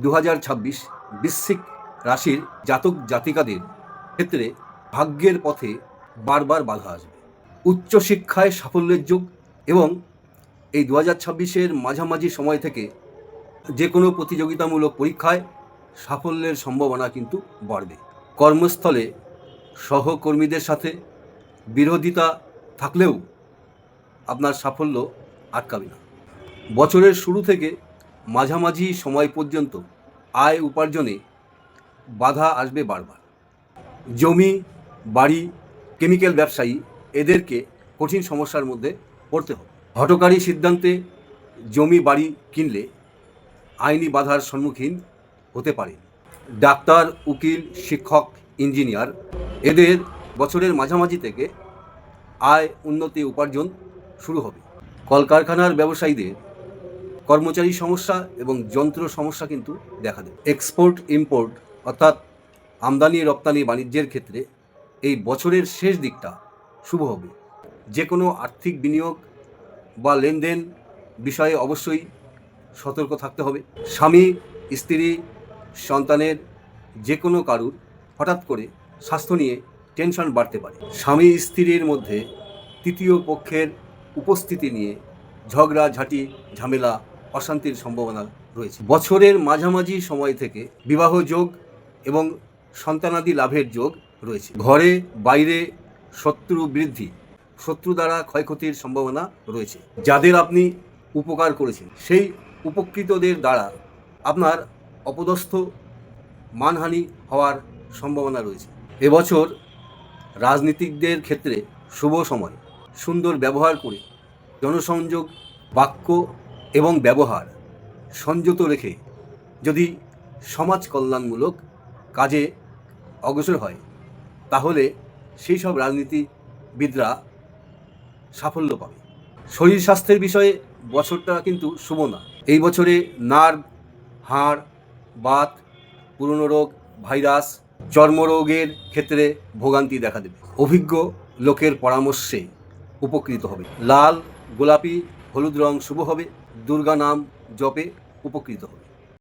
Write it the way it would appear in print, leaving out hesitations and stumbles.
2026 বৃশ্চিক রাশির জাতক জাতিকাদের ক্ষেত্রে ভাগ্যের পথে বারবার বাধা আসবে। উচ্চশিক্ষায় সাফল্যের যোগ এবং এই 2026-এর মাঝামাঝি সময় থেকে যে কোনো প্রতিযোগিতামূলক পরীক্ষায় সাফল্যের সম্ভাবনা কিন্তু বাড়বে। কর্মস্থলে সহকর্মীদের সাথে বিরোধিতা থাকলেও আপনার সাফল্য আটকাবে না। বছরের শুরু থেকে মাঝামাঝি সময় পর্যন্ত আয় উপার্জনে বাধা আসবে বারবার। জমি, বাড়ি, কেমিক্যাল ব্যবসায়ী এদেরকে কঠিন সমস্যার মধ্যে পড়তে হবে। হঠকারী সিদ্ধান্তে জমি বাড়ি কিনলে আইনি বাধার সম্মুখীন হতে পারে। ডাক্তার, উকিল, শিক্ষক, ইঞ্জিনিয়ার এদের বছরের মাঝামাঝি থেকে আয় উন্নতি উপার্জন শুরু হবে। কলকারখানার ব্যবসায়ীদের কর্মচারী সমস্যা এবং যন্ত্র সমস্যা কিন্তু দেখা দেবে। এক্সপোর্ট ইম্পোর্ট অর্থাৎ আমদানি রপ্তানি বাণিজ্যের ক্ষেত্রে এই বছরের শেষ দিকটা শুভ হবে। যে কোনো আর্থিক বিনিয়োগ বা লেনদেন বিষয়ে অবশ্যই সতর্ক থাকতে হবে। স্বামী, স্ত্রী, সন্তানের যে কোনো কারুর হঠাৎ করে স্বাস্থ্য নিয়ে টেনশন বাড়তে পারে। স্বামী স্ত্রীর মধ্যে তৃতীয় পক্ষের উপস্থিতি নিয়ে ঝগড়াঝাঁটি, ঝামেলা, অশান্তির সম্ভাবনা রয়েছে। বছরের মাঝামাঝি সময় থেকে বিবাহ যোগ এবং সন্তানাদি লাভের যোগ রয়েছে। ঘরে বাইরে শত্রু বৃদ্ধি, শত্রু দ্বারা ক্ষয়ক্ষতির সম্ভাবনা রয়েছে। যাদের আপনি উপকার করেছেন সেই উপকৃতদের দ্বারা আপনার অপদস্থ মানহানি হওয়ার সম্ভাবনা রয়েছে। এবছর রাজনীতিকদের ক্ষেত্রে শুভ সময়। সুন্দর ব্যবহার করে জনসংযোগ, বাক্য এবং ব্যবহার সংযত রেখে যদি সমাজ কল্যাণমূলক কাজে অগ্রসর হয় তাহলে সেই সব রাজনীতিবিদরা সাফল্য পাবে। শরীর স্বাস্থ্যের বিষয়ে বছরটা কিন্তু শুভ না। এই বছরে নার্ভ, হাড়, বাত, পুরনো রোগ, ভাইরাস, চর্মরোগের ক্ষেত্রে ভোগান্তি দেখা দেবে। অভিজ্ঞ লোকের পরামর্শে উপকৃত হবে। লাল, গোলাপি, হলুদ রং শুভ হবে। দুর্গা নাম জপে উপকৃত হবে।